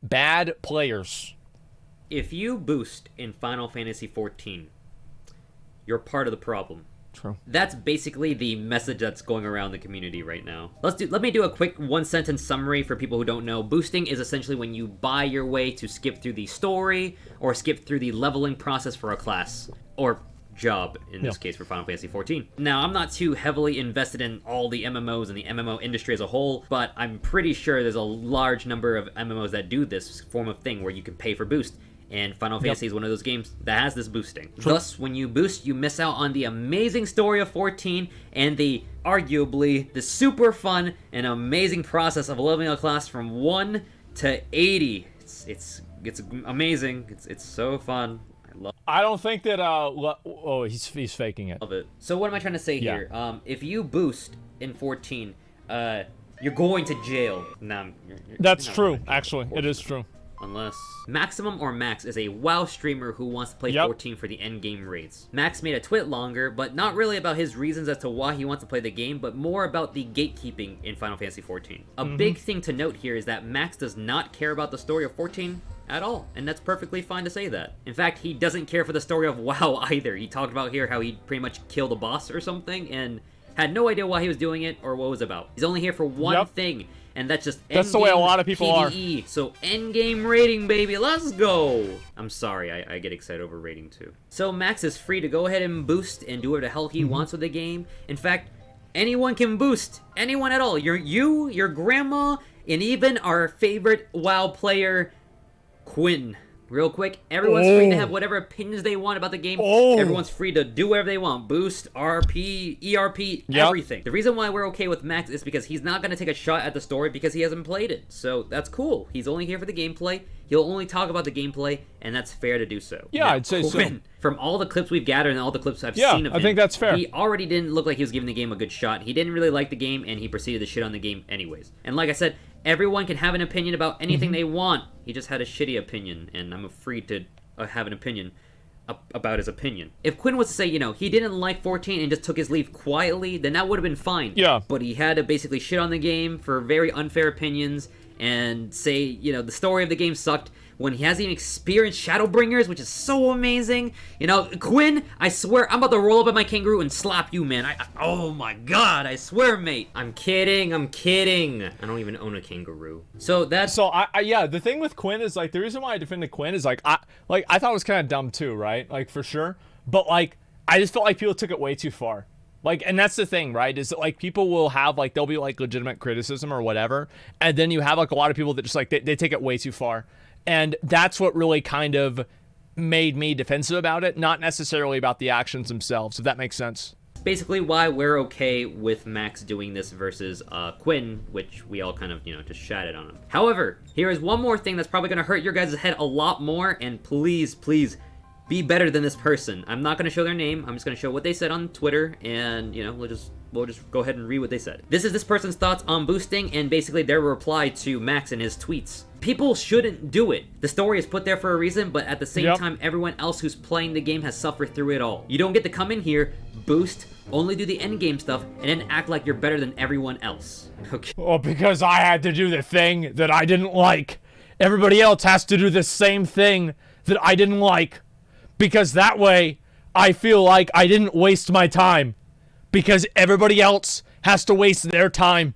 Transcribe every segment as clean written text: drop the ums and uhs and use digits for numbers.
bad players. If you boost in Final Fantasy XIV, you're part of the problem. True. That's basically the message that's going around the community right now. Let me do a quick one-sentence summary for people who don't know. Boosting is essentially when you buy your way to skip through the story or skip through the leveling process for a class or job, in this case for Final Fantasy XIV. Now, I'm not too heavily invested in all the MMOs and the MMO industry as a whole, but I'm pretty sure there's a large number of MMOs that do this form of thing where you can pay for boost. And Final Fantasy is one of those games that has this boosting. Thus, when you boost, you miss out on the amazing story of 14 and the, arguably, the super fun and amazing process of leveling a class from 1 to 80. It's amazing. It's so fun. I don't think that, oh, he's faking it. Love it. So what am I trying to say here? If you boost in 14, you're going to jail. No, That's true, actually. It is true. Unless Maximum or Max is a WoW streamer who wants to play 14 for the endgame raids. Max made a tweet longer, but not really about his reasons as to why he wants to play the game, but more about the gatekeeping in Final Fantasy XIV. A big thing to note here is that Max does not care about the story of 14 at all, and that's perfectly fine to say that. In fact, he doesn't care for the story of WoW either. He talked about here how he pretty much killed a boss or something, and had no idea why he was doing it or what it was about. He's only here for one thing, and that's just that's the way a lot of people PvE. Are. So endgame rating, baby, let's go! I'm sorry, I get excited over rating too. So Max is free to go ahead and boost and do whatever the hell he wants with the game. In fact, anyone can boost, anyone at all. Your grandma, and even our favorite WoW player, Quin. Real quick, everyone's free to have whatever opinions they want about the game. Everyone's free to do whatever they want. Boost, RP, ERP, everything. The reason why we're okay with Max is because he's not going to take a shot at the story because he hasn't played it. So that's cool. He's only here for the gameplay. He'll only talk about the gameplay, and that's fair to do so. Yeah, now, I'd say so. From all the clips we've gathered and all the clips I've seen of him, I think that's fair. He already didn't look like he was giving the game a good shot. He didn't really like the game, and he proceeded to shit on the game anyways. And like I said, everyone can have an opinion about anything they want. He just had a shitty opinion, and I'm free to have an opinion about his opinion. If Quin was to say, he didn't like 14 and just took his leave quietly, then that would have been fine. Yeah. But he had to basically shit on the game for very unfair opinions and say, the story of the game sucked when he hasn't even experienced Shadowbringers, which is so amazing. Quin, I swear, I'm about to roll up at my kangaroo and slap you, man. Oh my god, I swear, mate. I'm kidding. I don't even own a kangaroo. So that's... So, yeah, the thing with Quin is, the reason why I defended Quin is, I thought it was kind of dumb too, right? For sure. But, I just felt like people took it way too far. And that's the thing, right? Is that, people will have, there'll be, legitimate criticism or whatever. And then you have, a lot of people that just, they take it way too far. And that's what really kind of made me defensive about it, not necessarily about the actions themselves, if that makes sense. Basically why we're okay with Max doing this versus Quin, which we all kind of, just shatted on him. However, here is one more thing that's probably going to hurt your guys' head a lot more, and please, be better than this person. I'm not going to show their name. I'm just going to show what they said on Twitter, and, we'll just go ahead and read what they said. This is this person's thoughts on boosting, and basically their reply to Max and his tweets. People shouldn't do it. The story is put there for a reason, but at the same time, everyone else who's playing the game has suffered through it all. You don't get to come in here, boost, only do the endgame stuff, and then act like you're better than everyone else. Okay. Well, because I had to do the thing that I didn't like. Everybody else has to do the same thing that I didn't like. Because that way, I feel like I didn't waste my time. Because everybody else has to waste their time.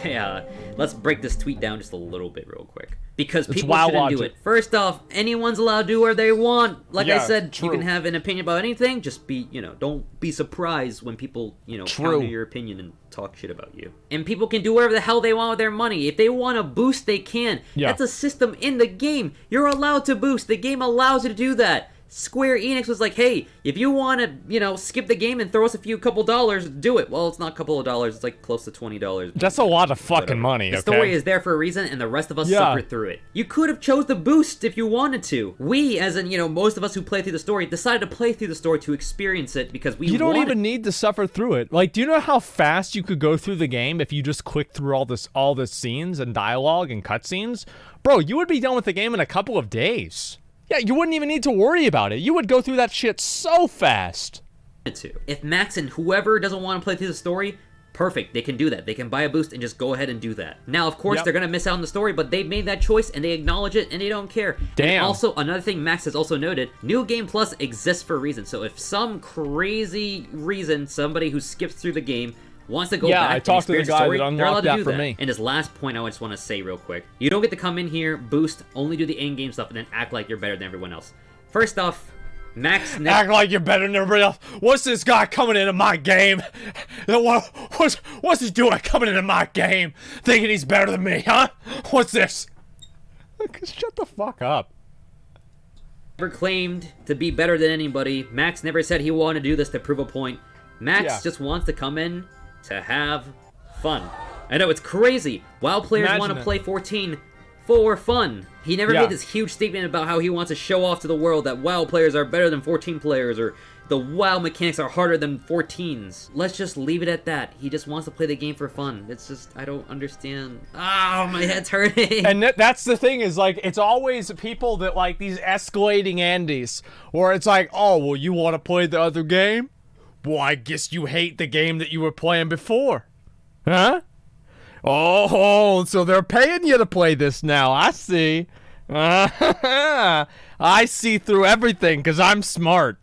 Yeah, let's break this tweet down just a little bit real quick. Because people shouldn't do it. First off, anyone's allowed to do whatever they want. Like I said, you can have an opinion about anything. Just be, don't be surprised when people, counter your opinion and talk shit about you. And people can do whatever the hell they want with their money. If they want to boost, they can. That's a system in the game. You're allowed to boost. The game allows you to do that. Square Enix was like, hey, if you want to, skip the game and throw us a couple dollars, do it. Well, it's not a couple of dollars. It's close to $20. That's a lot of fucking money, The story is there for a reason, and the rest of us suffered through it. You could have chose the boost if you wanted to. We, as in, most of us who play through the story, decided to play through the story to experience it because we You don't even need to suffer through it. Do you know how fast you could go through the game if you just clicked through all the scenes and dialogue and cutscenes? Bro, you would be done with the game in a couple of days. Yeah, you wouldn't even need to worry about it. You would go through that shit so fast. If Max and whoever doesn't want to play through the story, Perfect, they can do that. They can buy a boost and just go ahead and do that. Now, of course, Yep. they're gonna miss out on the story, but they made that choice and they acknowledge it and they don't care. Damn. And also, another thing Max has also noted, New Game Plus exists for a reason. So if some crazy reason somebody who skips through the game wants to go back I and talked to the experience guy story, that they're allowed unlocked to that do for that. me. And this last point I just want to say real quick. You don't get to come in here, boost, only do the in-game stuff, and then act like you're better than everyone else. First off, Max... Act like you're better than everybody else. What's this guy coming into my game? What's he doing coming into my game? Thinking he's better than me, huh? What's this? Shut the fuck up. Never claimed to be better than anybody. Max never said he wanted to do this to prove a point. Max just wants to come in to have fun. I know, it's crazy. WoW players want to play 14 for fun. He never made this huge statement about how he wants to show off to the world that WoW players are better than 14 players, or the WoW mechanics are harder than 14s. Let's just leave it at that. He just wants to play the game for fun. It's just, I don't understand. Oh, my head's hurting. And that's the thing, is like, it's always people that like these escalating Andes, where it's like, oh, well, you want to play the other game? Well, I guess you hate the game that you were playing before. Huh? Oh, so they're paying you to play this now. I see. I see through everything because I'm smart.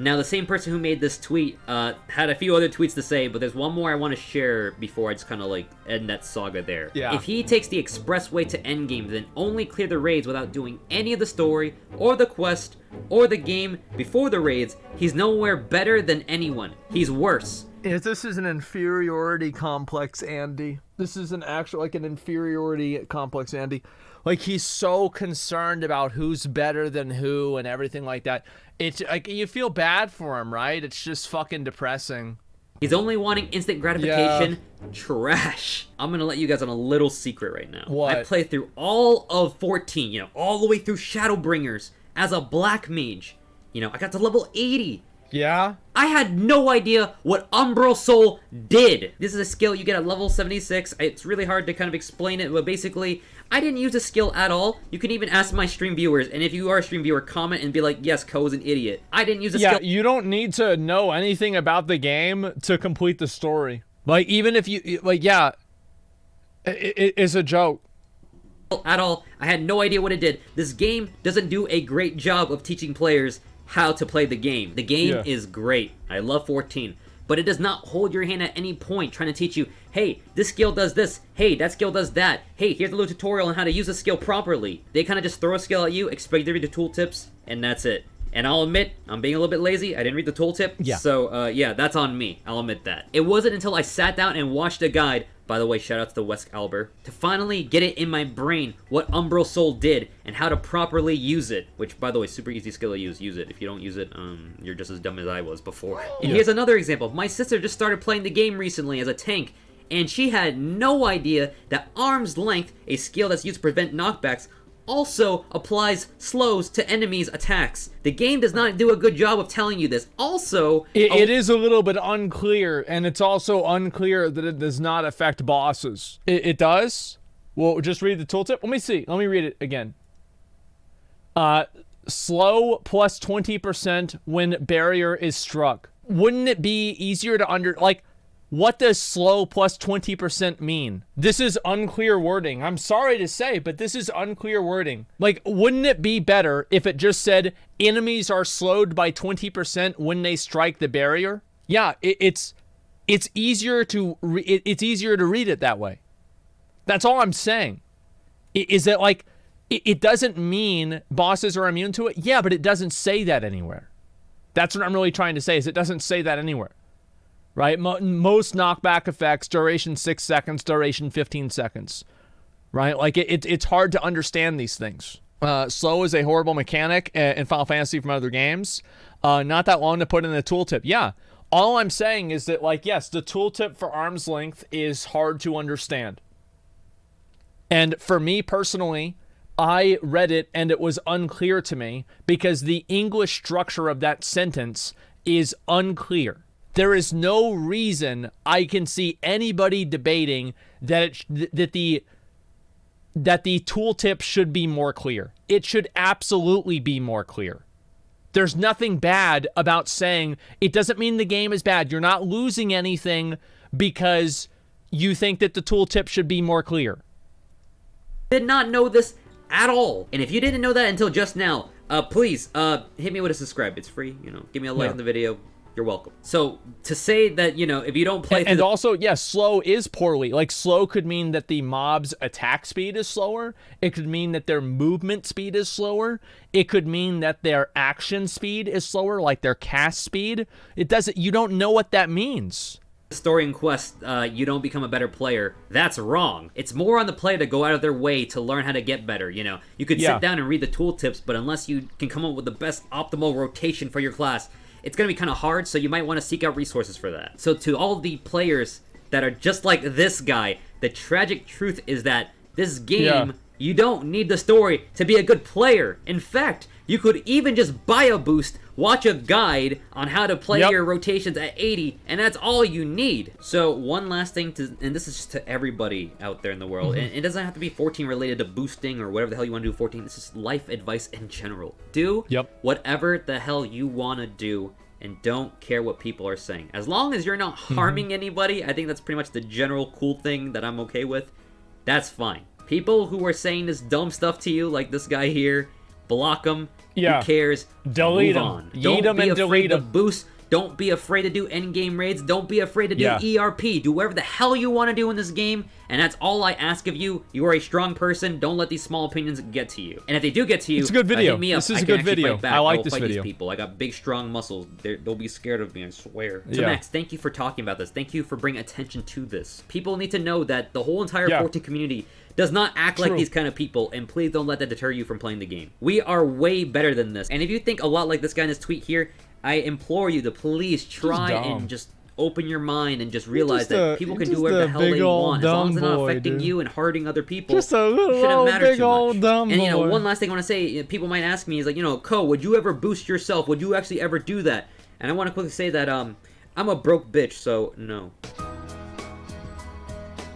Now, the same person who made this tweet had a few other tweets to say, but there's one more I want to share before I just kind of like end that saga there. Yeah. If he takes the expressway to endgame, then only clear the raids without doing any of the story, or the quest, or the game before the raids, he's nowhere better than anyone. He's worse. This is an inferiority complex, Andy. This is an actual, like, an inferiority complex, Andy. Like, he's so concerned about who's better than who and everything like that. It's like, you feel bad for him, right? It's just fucking depressing. He's only wanting instant gratification. Trash. I'm gonna let you guys on a little secret right now. What? I played through all of 14, you know, all the way through Shadowbringers as a black mage. You know, I got to level 80. Yeah? I had no idea what Umbral Soul did. This is a skill you get at level 76. It's really hard to kind of explain it, but basically, I didn't use the skill at all. You can even ask my stream viewers, and if you are a stream viewer, comment and be like, yes, Ko's an idiot. I didn't use the skill. Yeah, you don't need to know anything about the game to complete the story. Like, even if you, like, yeah, it's a joke. At all. I had no idea what it did. This game doesn't do a great job of teaching players how to play the game. The game is great. I love 14. But it does not hold your hand at any point trying to teach you, hey, this skill does this. Hey, that skill does that. Hey, here's a little tutorial on how to use the skill properly. They kind of just throw a skill at you, expect you to read the tooltips, and that's it. And I'll admit, I'm being a little bit lazy. I didn't read the tooltip. Yeah. So, yeah, that's on me. I'll admit that. It wasn't until I sat down and watched a guide, by the way, shout out to the West Albert, to finally get it in my brain what Umbral Soul did and how to properly use it. Which, by the way, super easy skill to use. Use it. If you don't use it, you're just as dumb as I was before. And here's another example. My sister just started playing the game recently as a tank, and she had no idea that Arm's Length, a skill that's used to prevent knockbacks, also applies slows to enemies' attacks. The game does not do a good job of telling you this. Also, it is a little bit unclear, and it's also unclear that it does not affect bosses. It does? Well, just read the tooltip. Let me see. Let me read it again. Slow plus 20% when barrier is struck. Wouldn't it be easier to like, what does slow plus 20% mean? This is unclear wording. I'm sorry to say, but this is unclear wording. Like, wouldn't it be better if it just said enemies are slowed by 20% when they strike the barrier? Yeah, it's easier to it's easier to read it that way. That's all I'm saying. Is that, like, it doesn't mean bosses are immune to it? Yeah, but it doesn't say that anywhere. That's what I'm really trying to say, is it doesn't say that anywhere. Right? Most knockback effects, duration 6 seconds, duration 15 seconds. Right? Like, it's hard to understand these things. Slow is a horrible mechanic in Final Fantasy from other games. Not that long to put in the tooltip. Yeah. All I'm saying is that, like, yes, the tooltip for Arm's Length is hard to understand. And for me personally, I read it and it was unclear to me because the English structure of that sentence is unclear. There is no reason I can see anybody debating that the tooltip should be more clear. It should absolutely be more clear. There's nothing bad about saying it doesn't mean the game is bad. You're not losing anything because you think that the tooltip should be more clear. Did not know this at all. And if you didn't know that until just now, please hit me with a subscribe. It's free, you know. Give me a like on the video. You're welcome. So to say that, you know, if you don't play and also, yes, slow is poorly. Like, slow could mean that the mob's attack speed is slower. It could mean that their movement speed is slower. It could mean that their action speed is slower, like their cast speed. It doesn't, you don't know what that means. Story and quest, you don't become a better player. That's wrong. It's more on the player to go out of their way to learn how to get better, you know. You could sit down and read the tooltips, but unless you can come up with the best optimal rotation for your class, it's going to be kind of hard, so you might want to seek out resources for that. So to all the players that are just like this guy, the tragic truth is that this game, you don't need the story to be a good player. In fact, you could even just buy a boost, watch a guide on how to play your rotations at 80, and that's all you need. So one last thing, and this is just to everybody out there in the world, and it doesn't have to be 14 related to boosting or whatever the hell you want to do 14. This is life advice in general. Do whatever the hell you want to do, and don't care what people are saying. As long as you're not harming anybody, I think that's pretty much the general cool thing that I'm okay with. That's fine. People who are saying this dumb stuff to you, like this guy here, block them. Who cares? Delete Move them. on. Yeet Don't be and afraid to them. boost. Don't be afraid to do endgame raids. Don't be afraid to do ERP. Do whatever the hell you want to do in this game, and that's all I ask of you. You are a strong person. Don't let these small opinions get to you. And if they do get to you, it's a good video. Hit me up. This is a good video. I like this video. These people. I got big, strong muscles. They'll be scared of me, I swear. So Max, thank you for talking about this. Thank you for bringing attention to this. People need to know that the whole entire 14 community does not act like these kind of people, and please don't let that deter you from playing the game. We are way better than this. And if you think a lot like this guy in this tweet here, I implore you to please try and just open your mind and just realize that people can do whatever the hell they want. As long as it's not affecting you and hurting other people, just a little shouldn't matter big too old much. dumb And, you know, boy. one last thing I want to say, people might ask me, is like, you know, Ko, would you ever boost yourself? Would you actually ever do that? And I want to quickly say that I'm a broke bitch, so no.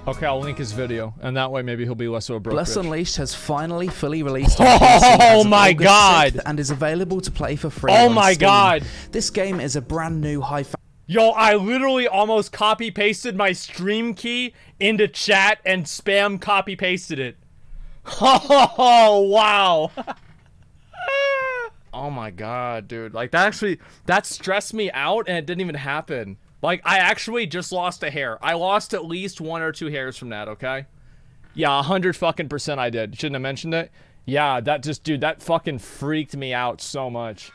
Okay, I'll link his video, and that way maybe he'll be less of a broke Bless bitch. Unleashed has finally fully released on Oh PC as of my August God. 6th and is available to play for free Oh on my Steam. God. This game is a brand new high Yo, I literally almost copy-pasted my stream key into chat and spam copy-pasted it. Oh, wow. Oh my God, dude. Like, that stressed me out, and it didn't even happen. Like, I actually just lost a hair. I lost at least 1 or 2 hairs from that, okay? Yeah, 100% I did. Shouldn't have mentioned it. Yeah, that just, dude, that fucking freaked me out so much.